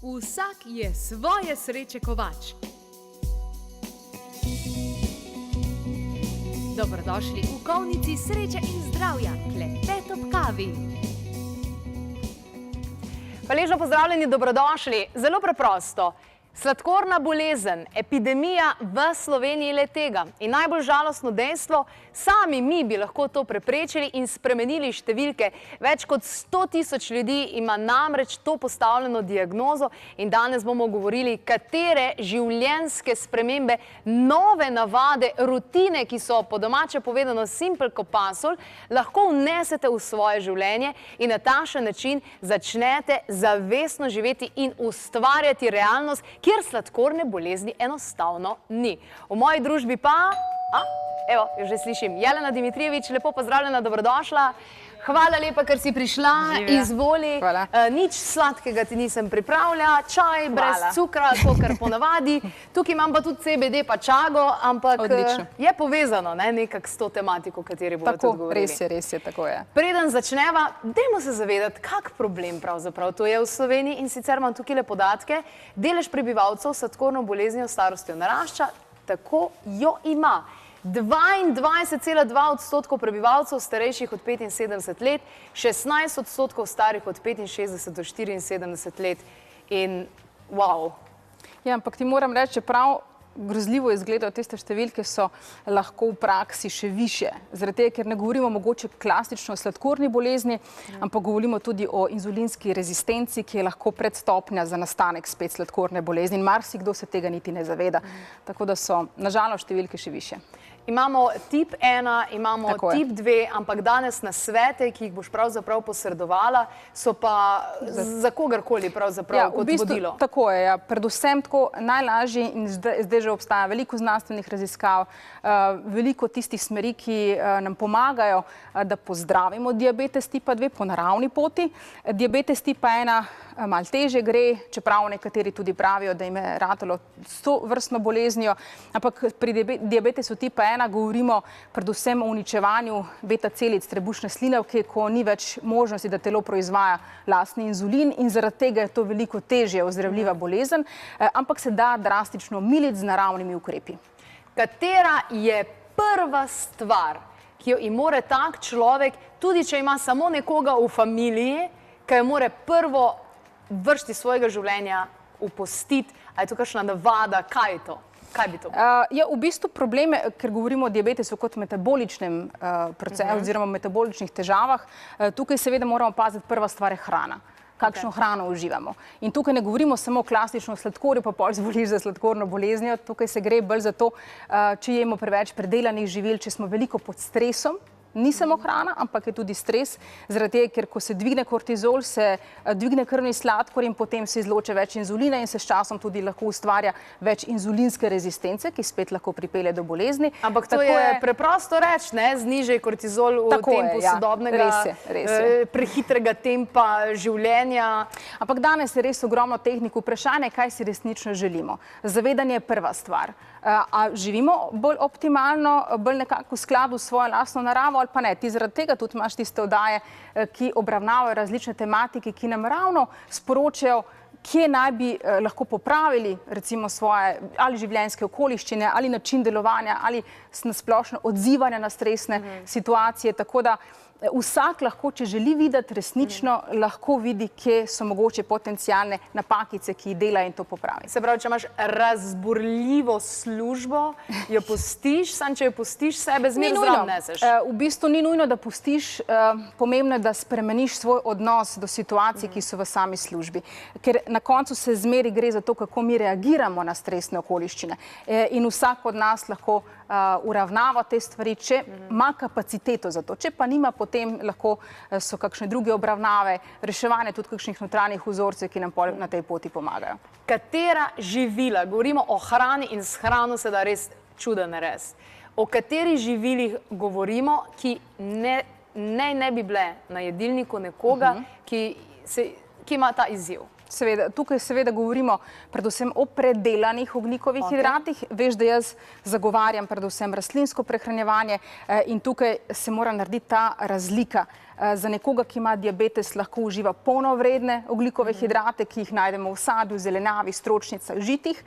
Vsak je svoje sreče kovač. Dobrodošli v kovnici sreče in zdravja, klepet ob kavi. Hvaležno pozdravljeni, dobrodošli. Zelo preprosto. Sladkorna bolezen, epidemija v Sloveniji le tega. In najbolj žalostno dejstvo, sami mi bi lahko to preprečili in spremenili številke. Več kot 100 000 ljudi ima namreč to postavljeno diagnozo in danes bomo govorili, katere življenjske spremembe, nove navade, rutine, ki so po domače povedano simple kot pasulj, lahko vnesete v svoje življenje in na takšen način začnete zavestno živeti in ustvarjati realnost, kjer sladkorne bolezni enostavno ni. V moji družbi pa, evo, jo že slišim, Jelena Dimitrijevič, lepo pozdravljena, dobrodošla. Hvala lepa, ker si prišla, izvoli. Hvala. Nič sladkega ti nisem pripravlja, čaj brez cukra, to kar ponavadi. Tukaj imam pa tudi CBD pa čago, ampak je povezano nekako s to tematiko, o kateri bomo tudi govorili. Res je, tako je. Preden začneva, dajmo se zavedati, kak problem pravzaprav to je v Sloveniji in sicer imam tukaj podatke. Delež prebivalcev s sladkorno boleznijo starostjo narašča, tako jo ima. 22,2% prebivalcev starejših od 75 let, 16% starih od 65 do 74 let. In wow. Ja, ampak ti moram reči, čeprav grozljivo izgledajo tiste številke, so lahko v praksi še više. Zaradi tega, ker ne govorimo mogoče klasično o sladkorni bolezni, ampak govorimo tudi o inzulinski rezistenci, ki je lahko predstopnja za nastanek spet sladkorne bolezni. In marsikdo se tega niti ne zaveda. Tako da so, nažalost, številke še više. Imamo tip 1, imamo tip 2, ampak danes na svete, ki jih boš pravzaprav posredovala, so pa za kogarkoli pravzaprav kot vodilo. Tako je, predvsem tako najlažji in zdaj že obstaja veliko znanstvenih raziskav, veliko tistih smeri, ki nam pomagajo, da pozdravimo diabetes tipa 2 po naravni poti. Diabetes tipa 1 malo teže gre, čeprav nekateri tudi pravijo, da jim je ratalo s to vrstno boleznijo, ampak pri diabetesu tipa 1 govorimo predvsem o uničevanju beta celic trebušne slinavke, ko ni več možnosti, da telo proizvaja lastni inzulin in zaradi tega je to veliko težje ozdravljiva bolezen, ampak se da drastično omiliti z naravnimi ukrepi. Katera je prva stvar, ki jo mora tak človek, tudi če ima samo nekoga v familiji, ki jo mora prvo vrsti svojega življenja upustiti, ali je to kakšna navada, kaj je to? Kaj bi to bilo? Ja, v bistvu probleme, ker govorimo o diabetesu kot metaboličnem procesu oziroma metaboličnih težavah, tukaj seveda moramo paziti, prva stvar je hrana. Kakšno hrano uživamo. In tukaj ne govorimo samo klasično o sladkorju, pa pol zboliš za sladkorno boleznijo. Tukaj se gre bolj za to, če jemo preveč predelanih živil, če smo veliko pod stresom. Ni samo hrana, ampak je tudi stres, zaradi tega, ker ko se dvigne kortizol, se dvigne krvni sladkor in potem se izloča več inzulina in se s časom tudi lahko ustvarja več inzulinske rezistence, ki spet lahko pripelje do bolezni. Ampak to je preprosto reči, znižaj kortizol v tempu sodobnega, prehitrega tempa življenja. Ampak danes je res ogromno tehnik, vprašanje, kaj si resnično želimo. Zavedanje je prva stvar. A živimo bolj optimalno, bolj nekako v skladu s svojo lastno naravo ali pa ne? Ti zaradi tega tudi imaš tiste oddaje, ki obravnavajo različne tematike, ki nam ravno sporočajo, kje naj bi lahko popravili recimo svoje ali življenjske okoliščine, ali način delovanja, ali nasplošno odzivanja na stresne situacije, tako da vsak lahko, če želi videti resnično, lahko vidi, kje so mogoče potencialne napakice, ki jih dela in to popravi. Se pravi, če imaš razburljivo službo, jo pustiš, samo če jo pustiš, sebe zmer zraven neseš. V bistvu ni nujno, da pustiš, pomembno je, da spremeniš svoj odnos do situacij, ki so v sami službi. Ker na koncu se zmeri gre za to, kako mi reagiramo na stresne okoliščine. In vsak od nas lahko uravnava te stvari, če ima kapaciteto za to. Če pa nima, potem lahko so kakšne druge obravnave, reševanje tudi kakšnih notranjih vzorcev, ki nam na tej poti pomagajo. Katera živila, govorimo o hrani in s hrano se da res čuden res. O katerih živilih govorimo, ki ne bi bile na jedilniku nekoga, ki ima ta izziv? Tukaj seveda govorimo predvsem o predelanih ogljikovih hidratih. Veš, da jaz zagovarjam predvsem rastlinsko prehranjevanje in tukaj se mora narediti ta razlika. za nekoga, ki ima diabetes, lahko uživa polnovredne ogljikove hidrate, ki jih najdemo v sadju, zelenjavi, stročnicah, žitih.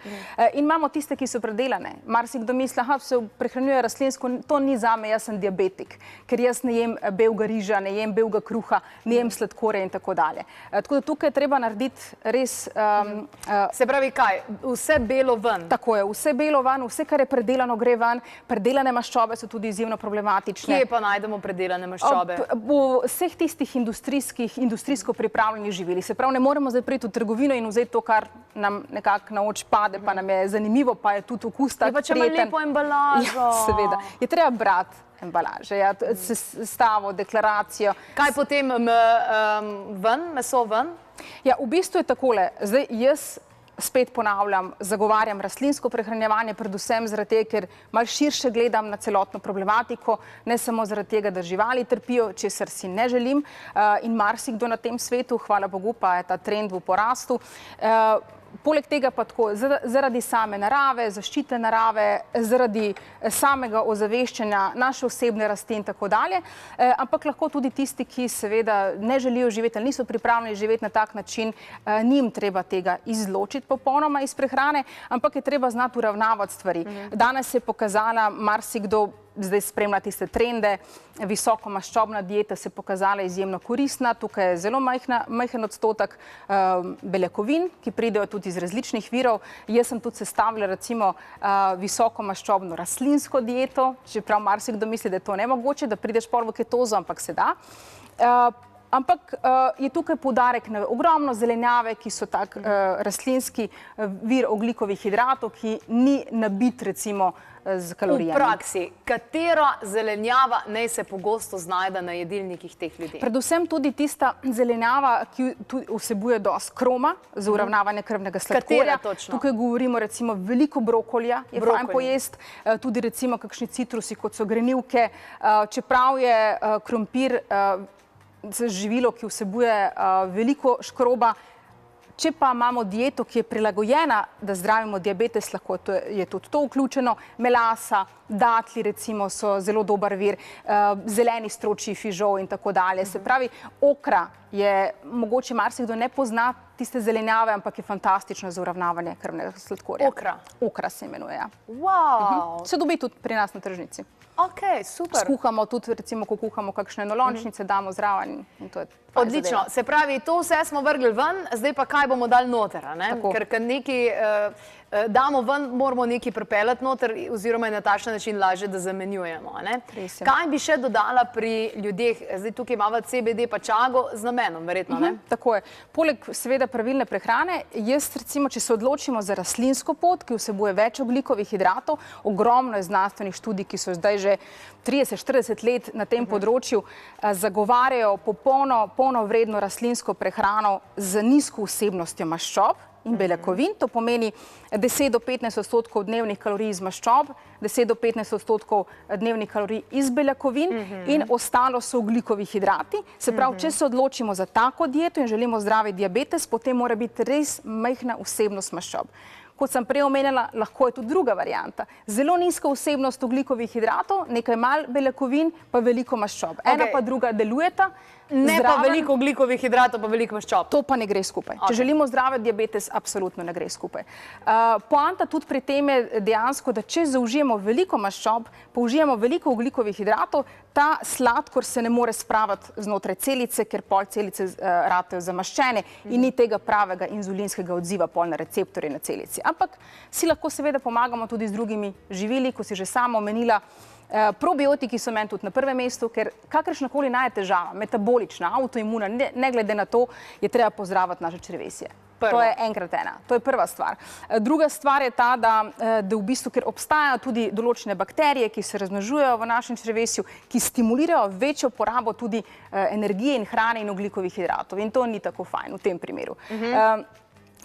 In imamo tiste, ki so predelane. Marsikdo misli, da se prehranjuje rastlinsko, to ni zame, jaz sem diabetik, ker jaz ne jem belega riža, ne jem belega kruha, ne jem sladkorja in tako dalje. Tako da tukaj je treba narediti res... Se pravi kaj? Vse belo ven? Tako je, vse belo ven, vse, kar je predelano, gre ven. Predelane maščobe so tudi izjemno problematične. Kje pa najdemo predelane maščobe? V vseh tistih industrijsko pripravljenih živili. Se pravi, ne moremo zdaj priti v trgovino in vzeti to, kar nam nekako na oč pade, pa nam je zanimivo, pa je tudi okus tak prijeten. Je pa če ima lepo embalažo. Ja, seveda. Je treba brati embalaže, sestavo, deklaracijo. Kaj potem ven, meso ven? Ja, v bistvu je takole. Zdaj jaz spet ponavljam, zagovarjam rastlinsko prehranjevanje, predvsem zaradi tega, ker malo širše gledam na celotno problematiko, ne samo zaradi tega, da živali trpijo, česar si ne želim in marsikdo na tem svetu, hvala Bogu, pa je ta trend v porastu. Poleg tega pa tako, zaradi same narave, zaščite narave, zaradi samega ozaveščanja naše osebne rasti in tako dalje, ampak lahko tudi tisti, ki seveda ne želijo živeti ali niso pripravljeni živeti na tak način, njim treba tega izločiti popolnoma iz prehrane, ampak je treba znati uravnavati stvari. Danes je pokazala marsikdo, zdaj spremlja tiste trende, visokomaščobna dieta se je pokazala izjemno koristna, tukaj je zelo majhen odstotek beljakovin, ki pridejo tudi iz različnih virov. Jaz sem tudi sestavila recimo visokomaščobno rastlinsko dieto, čeprav marsikdo misli, da je to nemogoče, da prideš pol v ketozo, ampak se da. Ampak je tukaj poudarek na ogromno zelenjave, ki so tak rastlinski vir ogljikovih hidratov, ki ni nabit recimo z kalorijami. V praksi, katera zelenjava naj se pogosto znajde na jedilnikih teh ljudi? Predvsem tudi tista zelenjava, ki vsebuje dosti kroma za uravnavanje krvnega sladkorja. Katera točno? Tukaj govorimo recimo veliko brokolja, je fajn pojesti, tudi recimo kakšni citrusi, kot so grenivke, čeprav je krompir živilo, ki vsebuje veliko škroba. Če pa imamo dieto, ki je prilagojena, da zdravimo diabetes, lahko je tudi to vključeno. Melasa, datli recimo so zelo dober vir, zeleni stročji fižol in tako dalje. Se pravi, okra je, mogoče marsikdo ne pozna tiste zelenjave, ampak je fantastično za uravnavanje krvnega sladkorja. Okra? Okra se imenuje, ja. Wow! Se dobi tudi pri nas na tržnici. Ok, super. Skuhamo tudi, recimo, ko kuhamo kakšne nolončnice, damo zraven in to je fajn Odlično. zadeva. Se pravi, to vse smo vrgli ven, zdaj pa kaj bomo dali noter, ne? Tako. Ker nekaj damo ven, moramo nekaj pripeljati noter, oziroma je na takšen način lažje, da zamenjujemo, ne? Res je. Kaj bi še dodala pri ljudeh? Zdaj tukaj imamo CBD pa čago z namenom, verjetno, ne? Tako je. Poleg seveda pravilne prehrane, jaz recimo, če se odločimo za rastlinsko pot, ki vsebuje več ogljikovih hidratov, ogromno je znanstvenih študij, ki so zdaj že 30-40 let na tem področju, zagovarjajo polnovredno rastlinsko prehrano z nizko vsebnostjo maščob in beljakovin. To pomeni 10 do 15 odstotkov dnevnih kalorij iz maščob, 10 do 15 odstotkov dnevnih kalorij iz beljakovin in ostalo so ogljikovi hidrati. Se pravi, če se odločimo za tako dieto in želimo zdraviti diabetes, potem mora biti res majhna vsebnost maščob. Kot sem prej omenjala, lahko je tudi druga varianta. Zelo nizka vsebnost ogljikovih hidratov, nekaj malo beljakovin, pa veliko maščob. Ena pa druga delujeta. Ne pa veliko ogljikovih hidratov, pa veliko maščob. To pa ne gre skupaj. Če želimo zdraviti diabetes, absolutno ne gre skupaj. Poanta tudi pri tem je dejansko, da če zaužijemo veliko maščob, pa užijemo veliko ogljikovih hidratov, ta sladkor se ne more spraviti znotraj celice, ker pol celice ratejo zamaščene in ni tega pravega inzulinskega odziva pol na receptorje na celici. Ampak si lahko seveda pomagamo tudi z drugimi živili, ko si že sama omenila. Probiotiki so meni tudi na prvem mestu, ker kakršnakoli naj je težava, metabolična, avtoimuna, ne glede na to, je treba pozdraviti naše črevesje. To je enkrat ena. To je prva stvar. Druga stvar je ta, da v bistvu, ker obstajajo tudi določene bakterije, ki se razmnožujejo v našem črevesju, ki stimulirajo večjo porabo tudi energije in hrane in ogljikovih hidratov. In to ni tako fajn v tem primeru.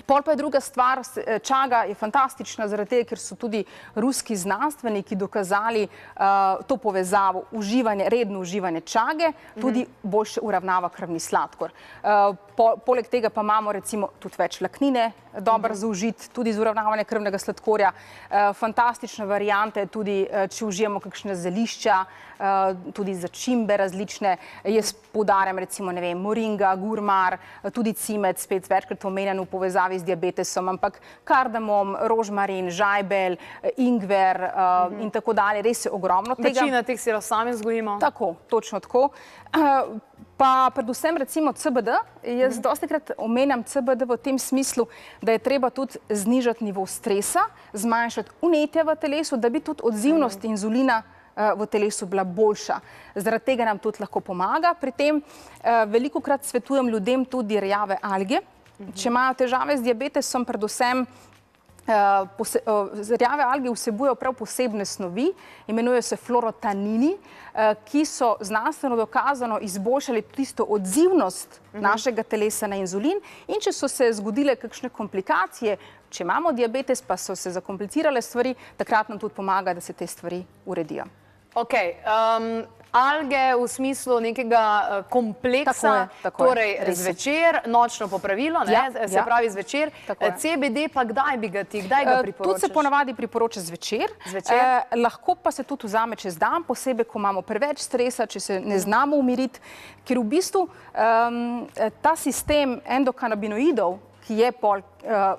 Pol pa je druga stvar, čaga je fantastična zaradi tega, ker so tudi ruski znanstveniki dokazali to povezavo, redno uživanje čage, tudi boljše uravnava krvni sladkor. Poleg tega pa imamo recimo tudi več vlaknine, dober zaužit, tudi z uravnavanje krvnega sladkorja. Fantastična varianta je tudi, če užijemo kakšne zelišča, tudi začimbe različne. Jaz poudarjam recimo, ne vem, moringa, gurmar, tudi cimet, spet večkrat omenjen v povezavi z diabetesom, ampak kardamom, rožmarin, žajbelj, ingver in tako dalje. Res je ogromno tega. Večina teh si sami vzgojimo. Tako, točno tako. Pa predvsem recimo CBD, jaz dostikrat omenjam CBD v tem smislu, da je treba tudi znižati nivo stresa, zmanjšati vnetja v telesu, da bi tudi odzivnost inzulina v telesu bila boljša. Zaradi tega nam tudi lahko pomaga. Pri tem velikokrat svetujem ljudem tudi rjave alge. Če imajo težave z diabetesom, predvsem rjave alge vsebujejo prav posebne snovi, imenujejo se fluorotanini, ki so znanstveno dokazano izboljšali tisto odzivnost našega telesa na inzulin, in če so se zgodile kakšne komplikacije, če imamo diabetes, pa so se zakomplicirale stvari, takrat nam tudi pomaga, da se te stvari uredijo. Ok, alge v smislu nekega kompleksa, torej zvečer, nočno popravilo, se pravi zvečer, CBD pa kdaj bi ga ti, kdaj ga priporočaš? Tudi se ponavadi priporoča zvečer, lahko pa se tudi vzame čez dan, posebej, ko imamo preveč stresa, če se ne znamo umiriti, ker v bistvu ta sistem endokanabinoidov, ki je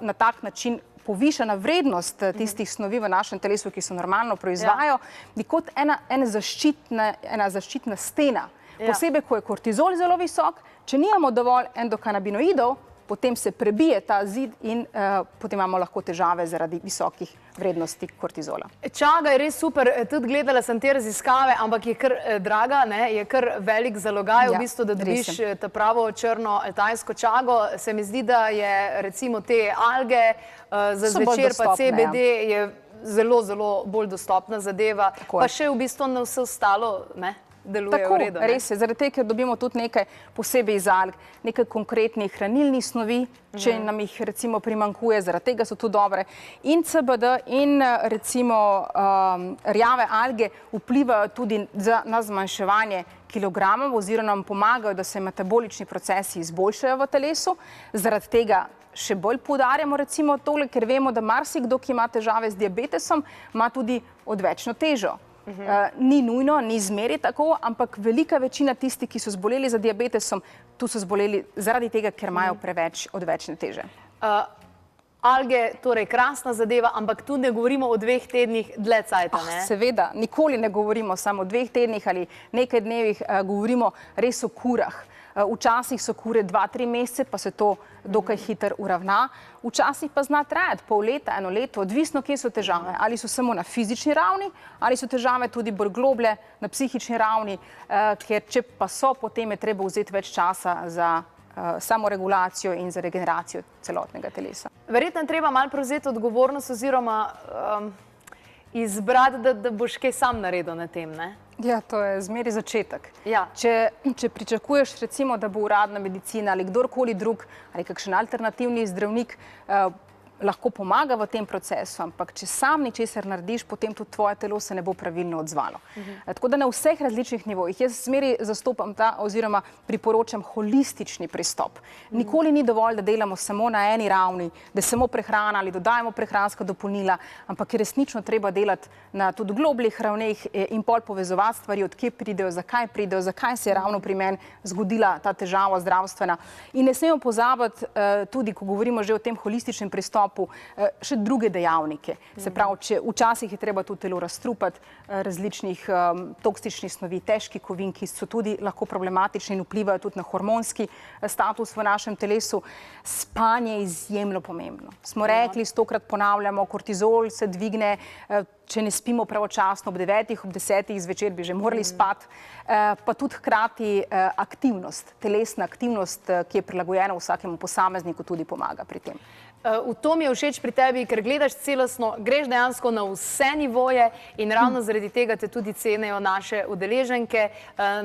na tak način povišana vrednost tistih snovi v našem telesu, ki se normalno proizvajajo, je kot ena zaščitna stena. Posebej, ko je kortizol zelo visok, če nimamo dovolj endokanabinoidov, potem se prebije ta zid in potem imamo lahko težave zaradi visokih vrednosti kortizola. Čaga je res super, tudi gledala sem te raziskave, ampak je kar draga, je kar velik zalogaj, v bistvu, da dobiš ta pravo črno tajsko čago. Se mi zdi, da je recimo te alge za zvečer pa CBD je zelo, zelo bolj dostopna zadeva, pa še v bistvu na vse ostalo, deluje v redu. Tako, res je, zaradi tega, ker dobimo tudi nekaj posebej iz alg, nekaj konkretnih hranilnih snovi, če nam jih recimo primanjkuje, zaradi tega so tu dobre. In CBD in recimo rjave alge vplivajo tudi na zmanjševanje kilogramov oziroma nam pomagajo, da se metabolični procesi izboljšajo v telesu. Zaradi tega še bolj poudarjamo recimo tole, ker vemo, da marsikdo, ki ima težave z diabetesom, ima tudi odvečno težo. Ni nujno, ni zmeri tako, ampak velika večina tistih, ki so zboleli za diabetesom, tu so zboleli zaradi tega, ker imajo preveč odvečne teže. Alge, torej krasna zadeva, ampak tu ne govorimo o 2 tednih dlje cajta, ne? Seveda, nikoli ne govorimo samo o 2 tednih ali nekaj dnevih, govorimo res o kurah. Včasih so kure 2-3 mesece, pa se to dokaj hitro uravna. Včasih pa zna trajati pol leta, 1 leto, odvisno, kje so težave. Ali so samo na fizični ravni, ali so težave tudi bolj globlje na psihični ravni, ker če pa so, potem je treba vzeti več časa za samoregulacijo in za regeneracijo celotnega telesa. Verjetno je treba malo prevzeti odgovornost oziroma izbrati, da boš kaj sam naredil na tem, ne? Ja, to je zmeri začetek. Če pričakuješ recimo, da bo uradna medicina ali kdorkoli drug ali kakšen alternativni zdravnik lahko pomaga v tem procesu, ampak če sam ničesar narediš, potem tudi tvoje telo se ne bo pravilno odzvalo. Tako da na vseh različnih nivojih jaz zmeri zastopam oziroma priporočam holistični pristop. Nikoli ni dovolj, da delamo samo na eni ravni, da samo prehrana ali dodajamo prehranska dopolnila, ampak je resnično treba delati na tudi globljih ravneh in pol povezovati stvari, odkje pridejo, zakaj se je ravno pri meni zgodila ta težava zdravstvena. In ne smemo pozabiti tudi, ko govorimo že o tem holističnem pristopu, še druge dejavnike. Se pravi, včasih je treba tudi telo razstrupati različnih toksičnih snovi, težkih kovin, ki so tudi lahko problematični in vplivajo tudi na hormonski status v našem telesu. Spanje je izjemno pomembno. Smo rekli, 100-krat ponavljamo, kortizol se dvigne, če ne spimo pravočasno, ob 9, ob 10 zvečer bi že morali spati, pa tudi hkrati aktivnost, telesna aktivnost, ki je prilagojena vsakemu posamezniku, tudi pomaga pri tem. V to mi je všeč pri tebi, ker gledaš celostno, greš dejansko na vse nivoje in ravno zaradi tega te tudi cenejo naše udeleženke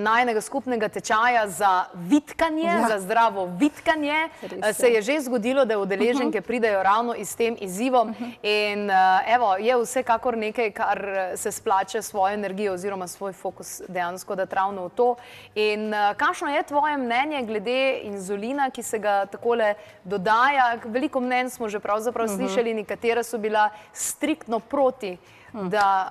najinega skupnega tečaja za vitkanje, za zdravo vitkanje. Se je že zgodilo, da udeleženke pridejo ravno s tem izzivom in evo, je vsekakor nekaj nekaj, kar se splača svojo energijo oziroma svoj fokus dejansko dati ravno v to. In kakšno je tvoje mnenje glede inzulina, ki se ga takole dodaja? Veliko mnenj smo že pravzaprav slišali, nekatera so bila striktno proti.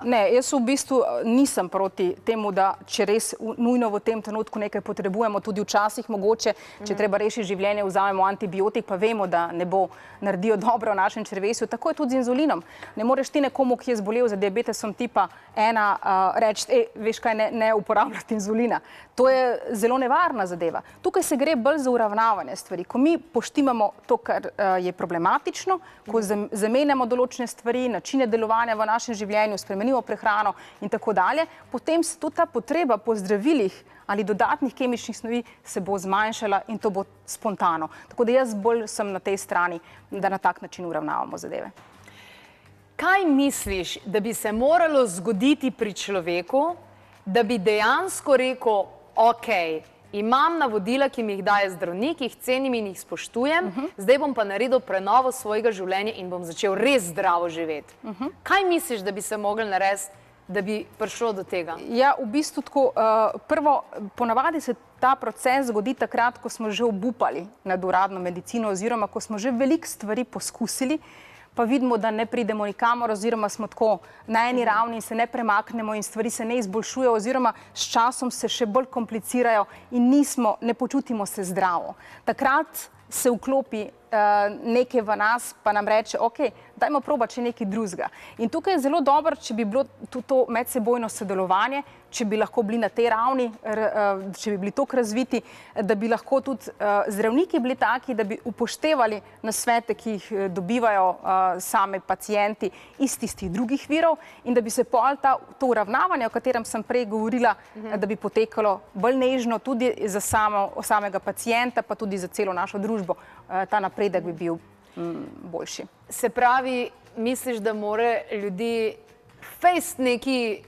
Ne, jaz v bistvu nisem proti temu, da če res nujno v tem trenutku nekaj potrebujemo, tudi včasih mogoče, če treba rešiti življenje, vzamemo antibiotik, pa vemo, da ne bo naredijo dobro v našem črevesju. Tako je tudi z inzulinom. Ne moreš ti nekomu, ki je zbolel za diabetesom tipa 1, reči, veš kaj, ne uporabljati inzulina. To je zelo nevarna zadeva. Tukaj se gre bolj za uravnavanje stvari. Ko mi poštimamo to, kar je problematično, ko zamenjamo določene stvari, načine delovanja v našem življenju, spremenimo prehrano in tako dalje, potem se tudi ta potreba po zdravilih ali dodatnih kemičnih snovi se bo zmanjšala in to bo spontano. Tako da jaz bolj sem na tej strani, da na tak način uravnavamo zadeve. Kaj misliš, da bi se moralo zgoditi pri človeku, da bi dejansko rekel, ok, imam navodila, ki mi jih daje zdravnik, jih cenim in jih spoštujem, zdaj bom pa naredil prenovo svojega življenja in bom začel res zdravo živeti. Kaj misliš, da bi se mogli narediti, da bi prišlo do tega? Ja, v bistvu tako, prvo, ponavadi se ta proces zgodi takrat, ko smo že obupali nad uradno medicino oziroma ko smo že veliko stvari poskusili, pa vidimo, da ne pridemo nikamor oziroma smo tako na eni ravni in se ne premaknemo in stvari se ne izboljšujejo oziroma s časom se še bolj komplicirajo in ne počutimo se zdravo. Takrat se vklopi nekaj v nas, pa nam reče, ok, dajmo probati še nekaj drugega. In tukaj je zelo dobro, če bi bilo to medsebojno sodelovanje, če bi lahko bili na tej ravni, če bi bili toliko razviti, da bi lahko tudi zdravniki bili taki, da bi upoštevali nasvete, ki jih dobivajo same pacienti iz tistih drugih virov in da bi se pol to uravnavanje, o katerem sem prej govorila, da bi potekalo bolj nežno tudi za samega pacienta, pa tudi za celo našo družbo. Ta napredek bi bil boljši. Se pravi, misliš, da more ljudi fejst neki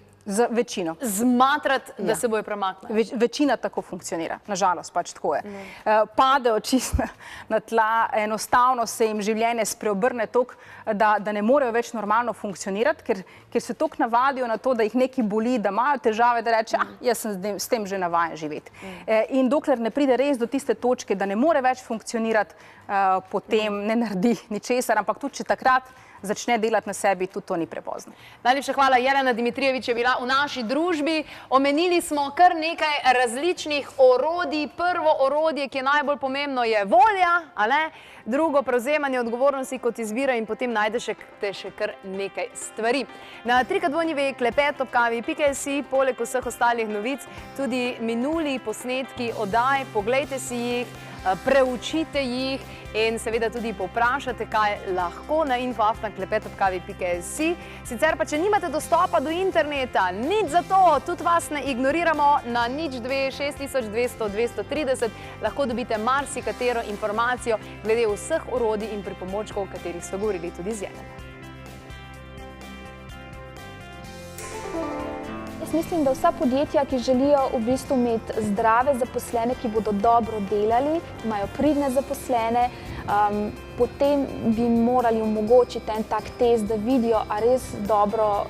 večino zmatrati, da se bojo premaknili? Večina tako funkcionira, nažalost pač tako je. Padejo čisto na tla, enostavno se jim življenje spreobrne toliko, da ne morejo več normalno funkcionirati, ker se toliko navadijo na to, da jih nekaj boli, da imajo težave, da reče, jaz sem s tem že navajen živeti. In dokler ne pride res do tiste točke, da ne more več funkcionirati, potem ne naredi ničesar, ampak tudi če takrat začne delati na sebi, tudi to ni prepozno. Najlepša hvala, Jelena Dimitrijevič je bila v naši družbi. Omenili smo kar nekaj različnih orodij. Prvo orodje, ki je najbolj pomembno, je volja, drugo prevzemanje odgovornosti kot izbira in potem najdeš še kar nekaj stvari. Na www.klepet.kavi.si poleg vseh ostalih novic tudi minuli posnetki oddaj, poglejte si jih, preučite jih in seveda tudi povprašate, kaj lahko na info@klepet.kavi.si. Sicer pa, če nimate dostopa do interneta, nič za to, tudi vas ne ignoriramo na 02 6200 230. Lahko dobite marsikatero informacijo glede vseh orodij in pripomočkov, o katerih so govorili tudi z Jelenom. Jaz mislim, da vsa podjetja, ki želijo v bistvu imeti zdrave zaposlene, ki bodo dobro delali, imajo pridne zaposlene, potem bi morali omogočiti en tak test, da vidijo, a res dobro